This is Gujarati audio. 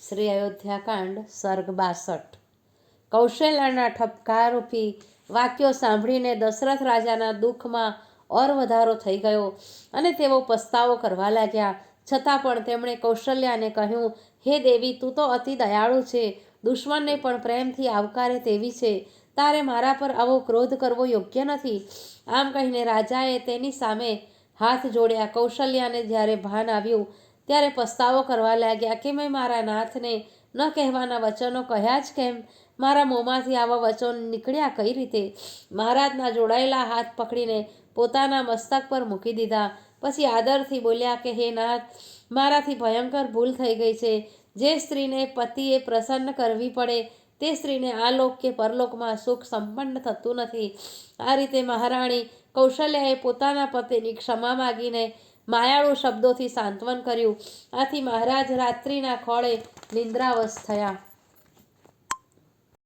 શ્રી અયોધ્યાકાંડ સર્ગ 62। કૌશલ્યાના ઠપકારૂપી વાક્યો સાંભળીને દશરથ રાજાના દુઃખમાં ઓર વધારો થઈ ગયો અને તેઓ પસ્તાવો કરવા લાગ્યા। છતાં પણ તેમણે કૌશલ્યાને કહ્યું, હે દેવી, તું તો અતિ દયાળુ છે, દુશ્મનને પણ પ્રેમથી આવકારે તેવી છે, તારે મારા પર આવો ક્રોધ કરવો યોગ્ય નથી। આમ કહીને રાજાએ તેની સામે હાથ જોડ્યા। કૌશલ્યાને જ્યારે ભાન આવ્યું ત્યારે પસ્તાવો કરવા લાગ્યા કે મેં મારા નાથને ન કહેવાના વચનો કહ્યા જ કેમ? મારા મોંમાંથી આવા વચનો નીકળ્યા કઈ રીતે? મહારાજના જોડાયેલા હાથ પકડીને પોતાના મસ્તક પર મૂકી દીધા। પછી આદરથી બોલ્યા કે હે નાથ, મારાથી ભયંકર ભૂલ થઈ ગઈ છે। જે સ્ત્રીને પતિએ પ્રસન્ન કરવી પડે તે સ્ત્રીને આલોક કે પરલોકમાં સુખ સંપન્ન થતું નથી। આ રીતે મહારાણી કૌશલ્યાએ પોતાના પતિની ક્ષમા માગીને માયાળુ શબ્દોથી સાંત્વન કર્યું। આથી મહારાજ રાત્રિના ખોળે નિંદ્રાવશ થયા।